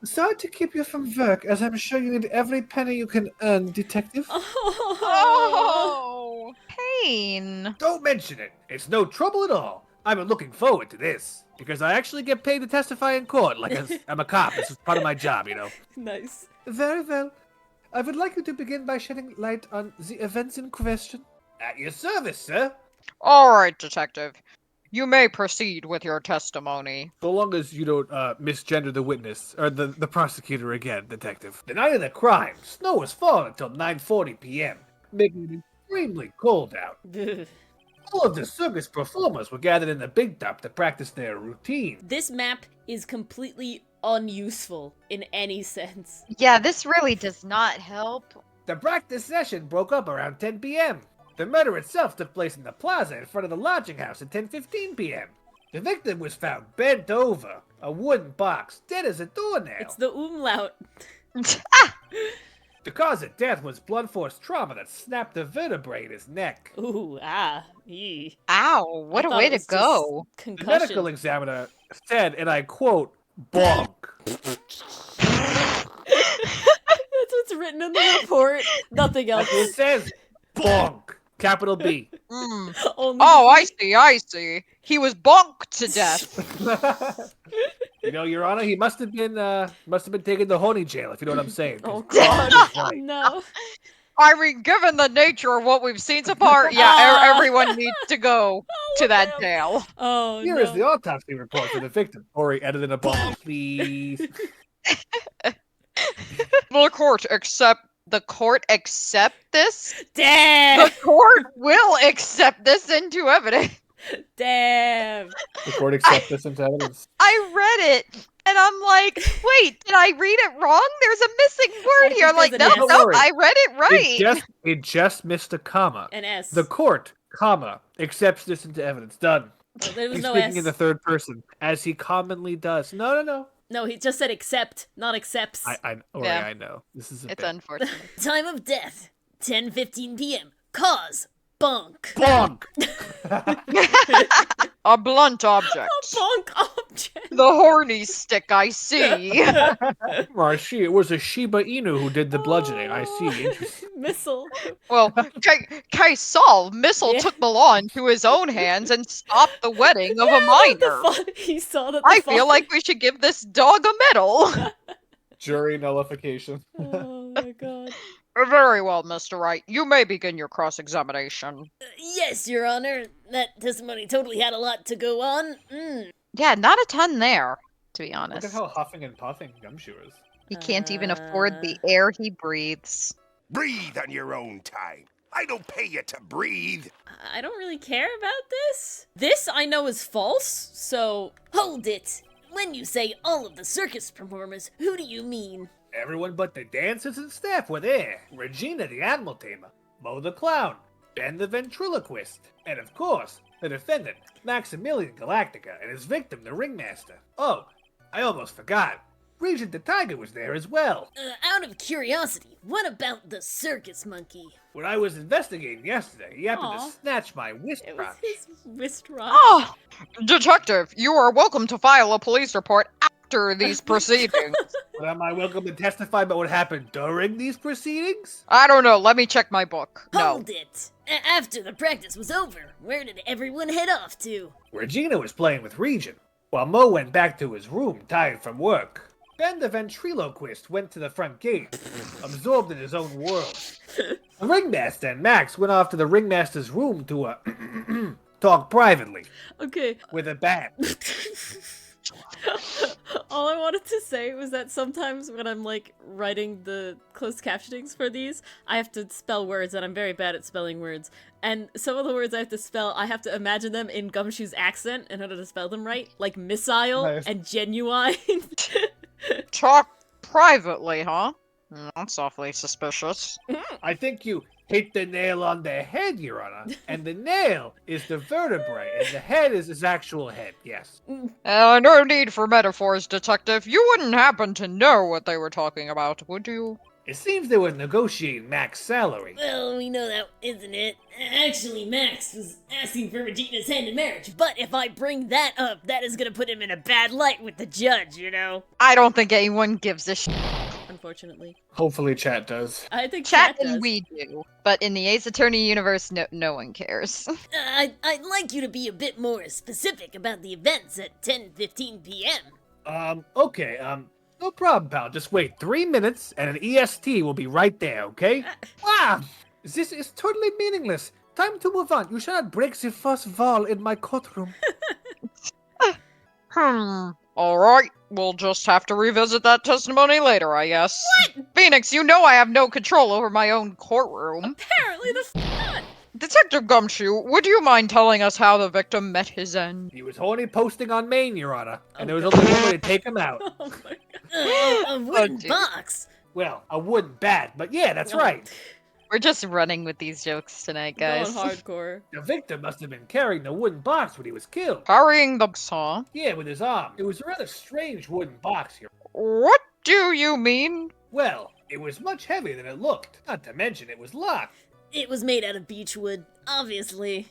Sorry to keep you from work, as I'm sure you need every penny you can earn, Detective. Oh, pain. Don't mention it. It's no trouble at all. I've been looking forward to this because I actually get paid to testify in court. I'm a cop. This is part of my job, you know. Nice. Very well. I would like you to begin by shedding light on the events in question. At your service, sir. All right, detective. You may proceed with your testimony. So long as you don't misgender the witness or the prosecutor again, detective. The night of the crime, snow was falling until 9:40 p.m., making it extremely cold out. All of the circus performers were gathered in the big top to practice their routine. This map is completely unuseful in any sense. Yeah, this really does not help. The practice session broke up around 10 p.m. The murder itself took place in the plaza in front of the lodging house at 10:15 p.m. The victim was found bent over, a wooden box, dead as a doornail. It's the umlaut. The cause of death was blunt force trauma that snapped the vertebrae in his neck. Ooh, yee. Ow, what I a thought way it to was just go. The Concussion. medical examiner said, and I quote, bonk. That's what's written in the report. Nothing else. It says bonk. Capital B. Mm. Only Oh, I see. He was bonked to death. You know, Your Honor, he must have been taken to honey jail, if you know what I'm saying. Oh, God. God. No. I mean, given the nature of what we've seen so far, everyone needs to go to that jail. Oh, Here no. is the autopsy report for the victim. Ori, edit in a bump, please. The court accept this? Damn! The court will accept this into evidence. Damn! The court accepts this into evidence. I read it, and I'm like, wait, did I read it wrong? There's a missing word here. I'm like, there's an no, S. no, Don't worry. I read it right. It just missed a comma. An S. The court, comma, accepts this into evidence. Done. Oh, there was He's no speaking S. in the third person, as he commonly does. No. No, he just said accept, not accepts. Ori, Yeah. I know. This is a It's bit. unfortunate. Time of death, 10:15 p.m. Cause, bonk. Bonk! A blunt object. Bonk object. The horny stick, I see. Marcy, it was a Shiba Inu who did the bludgeoning. I see. Interesting. Missile. Well, case solved. Missile Yeah. took the law into his own hands and stopped the wedding of a minor. He saw that. I feel like we should give this dog a medal. Jury nullification. Oh my god. Very well, Mr. Wright. You may begin your cross-examination. Yes, Your Honor. That testimony totally had a lot to go on. Yeah, not a ton there, to be Look honest. at how huffing and puffing Gumshoe is. He can't even afford the air he breathes. Breathe on your own time. I don't pay you to breathe. I don't really care about this. This I know is false, so hold it. When you say all of the circus performers, who do you mean? Everyone but the dancers and staff were there. Regina the animal tamer, Mo the clown, Ben the ventriloquist, and of course, the defendant, Maximilian Galactica, and his victim, the ringmaster. Oh, I almost forgot. Regent the tiger was there as well. Out of curiosity, what about the circus monkey? When I was investigating yesterday, he happened Aw. to snatch my wrist It was watch. his wrist watch. Oh, detective, you are welcome to file a police report after these proceedings. But am I welcome to testify about what happened during these proceedings? I don't know. Let me check my book. No. Hold it. After the practice was over, where did everyone head off to? Regina was playing with Regent, while Mo went back to his room, tired from work. Ben the ventriloquist went to the front gate, absorbed in his own world. The ringmaster and Max went off to the ringmaster's room to, talk privately, Okay. with a bat. All I wanted to say was that sometimes when I'm like writing the closed captionings for these, I have to spell words and I'm very bad at spelling words. And some of the words I have to spell, I have to imagine them in Gumshoe's accent in order to spell them right. Like missile Nice. and genuine. Talk privately, huh? That's awfully suspicious. I think you hit the nail on the head, Your Honor. And the nail is the vertebrae, and the head is his actual head, yes. No need for metaphors, detective. You wouldn't happen to know what they were talking about, would you? It seems they were negotiating Mac's salary. Well, we know that isn't it. Actually, Max was asking for Regina's hand in marriage, but if I bring that up, that is gonna put him in a bad light with the judge, you know? I don't think anyone gives a shit. Unfortunately. Hopefully chat does. I think Chat does. and we do, but in the Ace Attorney universe, no one cares. I'd like you to be a bit more specific about the events at 10:15 p.m. Okay, no problem, pal. Just wait 3 minutes and an EST will be right there, okay? Wow! This is totally meaningless. Time to move on. You shall not break the first wall in my courtroom. Alright, we'll just have to revisit that testimony later, I guess. What? Phoenix, you know I have no control over my own courtroom. Apparently the not. Detective Gumshoe, would you mind telling us how the victim met his end? He was horny posting on Maine, Your Honor, and there was Oh, only one way to take him out. Oh my god. A wooden dear. box. Well, a wooden bat, but yeah, that's Oh. right. We're just running with these jokes tonight, guys. Going hardcore. The victim must have been carrying the wooden box when he was killed. Carrying the saw? Yeah, with his arm. It was a rather strange wooden box here. What do you mean? Well, it was much heavier than it looked. Not to mention it was locked. It was made out of beechwood, obviously.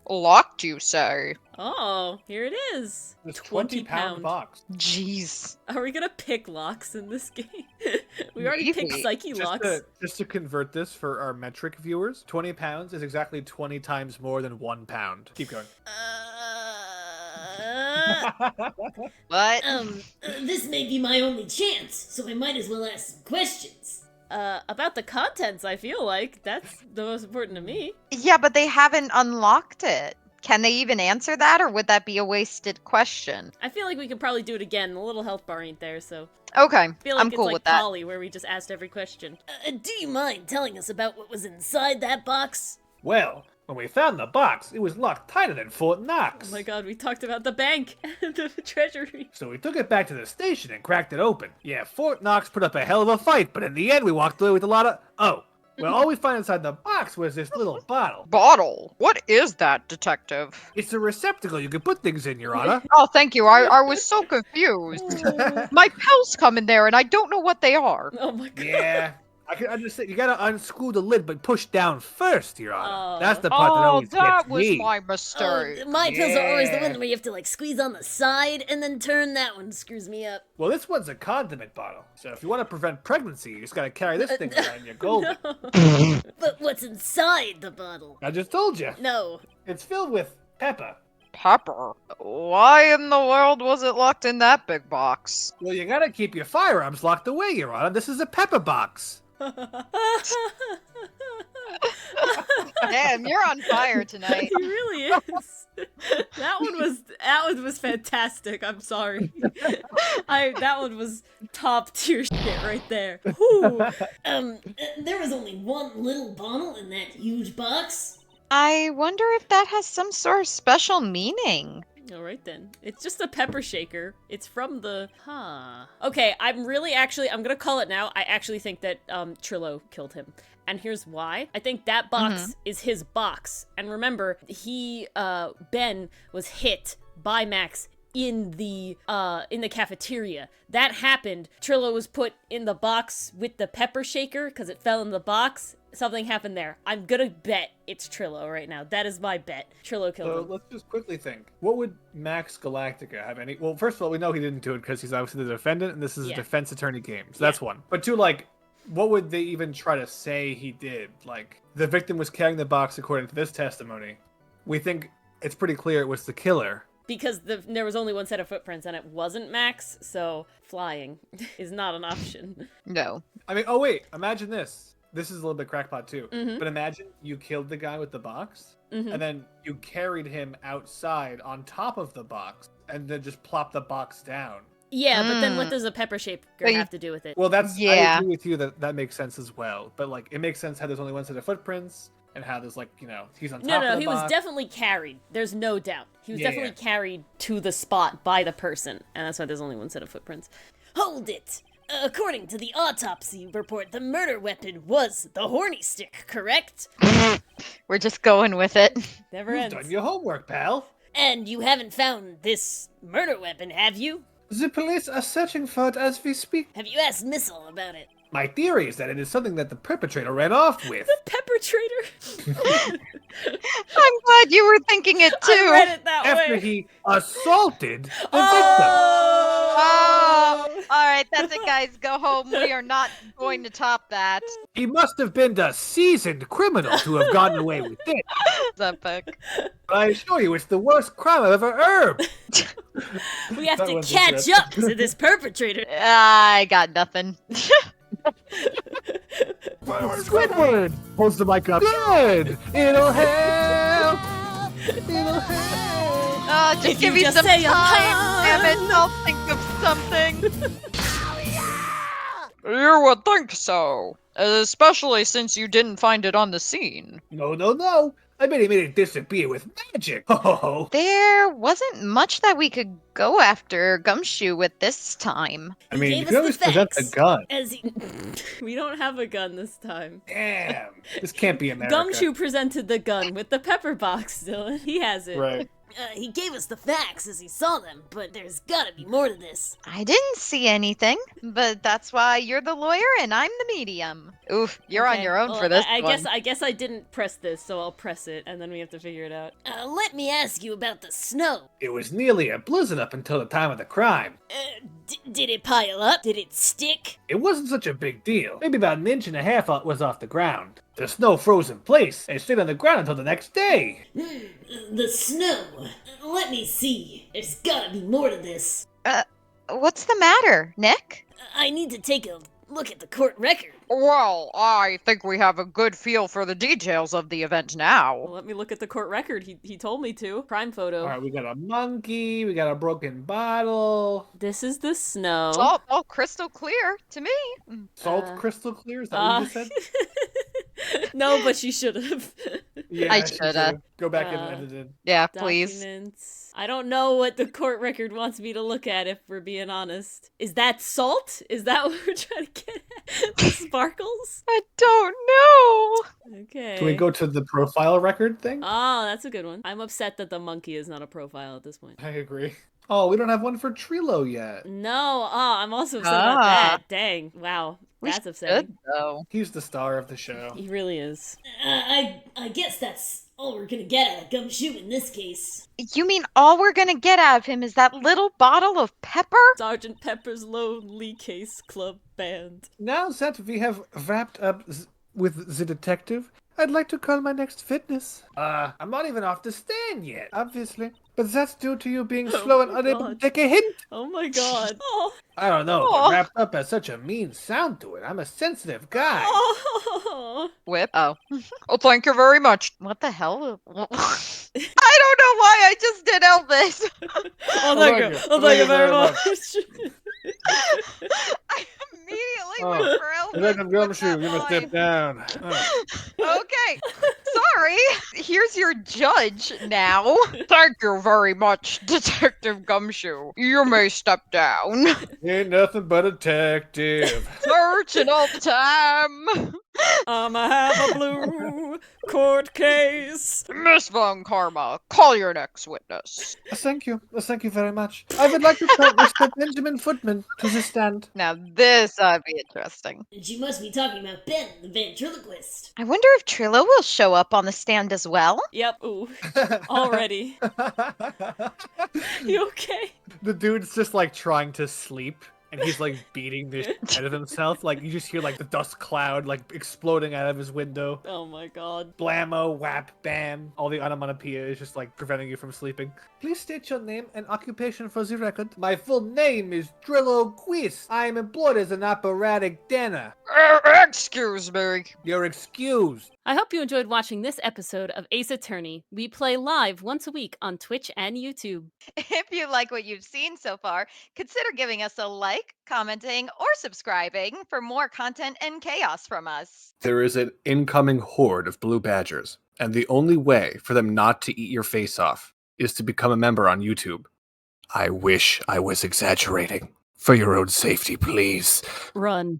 Locked, you say? Oh, here it is. It was 20 20-pound box. Jeez. Are we gonna pick locks in this game? We already picked Maybe. psyche locks. Just to convert this for our metric viewers, 20 pounds is exactly 20 times more than 1 pound. Keep going. What? This may be my only chance, so I might as well ask some questions. About the contents, I feel like. That's the most important to me. Yeah, but they haven't unlocked it. Can they even answer that, or would that be a wasted question? I feel like we could probably do it again. The little health bar ain't there, so. Okay, I feel like I'm it's cool like with that. Polly, where we just asked every question. Do you mind telling us about what was inside that box? Well, when we found the box, it was locked tighter than Fort Knox. Oh my god, we talked about the bank and the treasury. So we took it back to the station and cracked it open. Yeah, Fort Knox put up a hell of a fight, but in the end we walked away with a lot of... Oh, well, all we found inside the box was this little bottle. Bottle? What is that, detective? It's a receptacle you can put things in, Your Honor. Oh, thank you. I was so confused. My pills come in there, and I don't know what they are. Oh my god. Yeah, I can understand. You gotta unscrew the lid, but push down first, Your Honor. Oh. That's the part that Oh, always that gets was me. my mistake. My pills are always the Yeah. one where you have to like squeeze on the side and then turn. That one screws me up. Well, this one's a condiment bottle. So if you want to prevent pregnancy, you just gotta carry this thing around your golden. But what's inside the bottle? I just told you. No. It's filled with pepper. Pepper? Why in the world was it locked in that big box? Well, you gotta keep your firearms locked away, Your Honor. This is a pepper box. Damn, you're on fire tonight. He really is. That one was fantastic. I'm sorry. That one was top tier shit right there. Whew. There was only one little bottle in that huge box. I wonder if that has some sort of special meaning. All right then. It's just a pepper shaker. It's from the Okay, I'm gonna call it now. I actually think that Trillo killed him. And here's why. I think that box is his box. And remember, Ben was hit by Max in the cafeteria. That happened. Trillo was put in the box with the pepper shaker because it fell in the box. Something happened there. I'm gonna bet it's Trillo right now. That is my bet. Trillo killed So him. let's just quickly think. What would Max Galactica have any? Well, first of all, we know he didn't do it because he's obviously the defendant, and this is Yeah. a defense attorney game. So that's one. But two, like, what would they even try to say he did? Like, the victim was carrying the box according to this testimony. We think it's pretty clear it was the killer. Because there was only one set of footprints and it wasn't Max, so flying is not an option. No. I mean, oh wait, imagine this. This is a little bit crackpot too. Mhm. But imagine you killed the guy with the box, Mhm. and then you carried him outside on top of the box, and then just plopped the box down. Yeah, but then what Mm. does a pepper shaker But you- have to do with it? Well, that's I Yeah. agree with you that makes sense as well. But like, it makes sense how there's only one set of footprints, and how there's like, he's on top No, of the he was box. definitely carried. There's no doubt. He was Yeah, definitely yeah. carried to the spot by the person, and that's why there's only one set of footprints. Hold it! According to the autopsy report, the murder weapon was the horny stick, correct? We're just going with it. Never You've ends. done your homework, pal. And you haven't found this murder weapon, have you? The police are searching for it as we speak. Have you asked Missile about it? My theory is that it is something that the perpetrator ran off with. Perpetrator. I'm glad you were thinking it too. I read it that After way. he assaulted the victim. Oh, all right, that's it, guys. Go home. We are not going to top that. He must have been a seasoned criminal to have gotten away with it. It's epic. But I assure you, it's the worst crime I've ever heard. We have That to one's catch good. up to this perpetrator. I got nothing. Squidward holds the mic up. Good. It'll help. It'll help. Just If give you me just some say time, damn it. I'll think of something. You would think so. Especially since you didn't find it on the scene. No. I bet he made it disappear with magic. Oh. There wasn't much that we could go after Gumshoe with this time. I mean, He you gave can us always the present a facts. gun. As he... We don't have a gun this time. Damn. This can't be America. Gumshoe presented the gun with the pepper box, Dylan. He has it. Right. He gave us the facts as he saw them, but there's gotta be more to this. I didn't see anything, but that's why you're the lawyer and I'm the medium. Oof, you're on Okay, your own well, for this I one. guess I didn't press this, so I'll press it, and then we have to figure it out. Let me ask you about the snow. It was nearly a blizzard up until the time of the crime. Did it pile up? Did it stick? It wasn't such a big deal. Maybe about 1.5 inches was off the ground. The snow froze in place and stayed on the ground until the next day. The snow. Let me see. There's gotta be more to this. What's the matter, Nick? I need to take a look at the court record. Well, I think we have a good feel for the details of the event Well, now. let me look at the court record. He told me to. Crime photo. All right, we got a monkey, we got a broken bottle. This is the snow. It's all crystal clear to me. Salt Uh, crystal clear, is that what you just said? No, but she should have. Yeah, I she shoulda. should've. Go back and Uh, edit it. Yeah, please. Documents. I don't know what the court record wants me to look at, if we're being honest. Is that salt? Is that what we're trying to get at? The sparkles? I don't know. Okay. Can we go to the profile record thing? Oh, that's a good one. I'm upset that the monkey is not a profile at this point. I agree. Oh, we don't have one for Trilo yet. No, I'm also upset about that. Dang. Wow. We That's upsetting. should, though. He's the star of the show. He really is. I guess that's all we're gonna get out of Gumshoe in this case. You mean all we're gonna get out of him is that little bottle of pepper? Sergeant Pepper's Lonely Case Club Band. Now that we have wrapped up with the detective, I'd like to call my next fitness. I'm not even off the stand yet, obviously. But that's due to you being slow and my unable to God. take a hint. Oh my god. Oh. I don't know, Aw. but wrapped up has such a mean sound to it. I'm a sensitive guy. Oh. Whip? Oh. Well, thank you very much. What the hell? I don't know why I just did Elvis. Oh, thank you. Oh, thank you very much. I immediately Oh, went for Elvis. Look, I'm with Gumshoe. that Give a line. step down. Okay. Sorry. Here's your judge now. Thank you very much, Detective Gumshoe. You may step down. Ain't nothing but a detective. Searching all the time. I'ma have a blue court case. Miss Von Karma, call your next witness. Thank you. Thank you very much. I would like to call Mr. Benjamin Footman to the stand. Now this ought to be interesting. And you must be talking about Ben, the ventriloquist. I wonder if Trillo will show up on the stand as well. Yep. Ooh. Already. You okay? The dude's just like trying to sleep and he's like beating the shit out of himself. Like you just hear like the dust cloud like exploding out of his window. Oh my god. Blammo, whap, bam. All the onomatopoeia is just like preventing you from sleeping. Please state your name and occupation for the record. My full name is Drillo Quist. I am employed as an operatic dancer. Excuse me. You're excused. I hope you enjoyed watching this episode of Ace Attorney. We play live once a week on Twitch and YouTube. If you like what you've seen so far, consider giving us a like, commenting, or subscribing for more content and chaos from us. There is an incoming horde of blue badgers, and the only way for them not to eat your face off is to become a member on YouTube. I wish I was exaggerating. For your own safety, please. Run.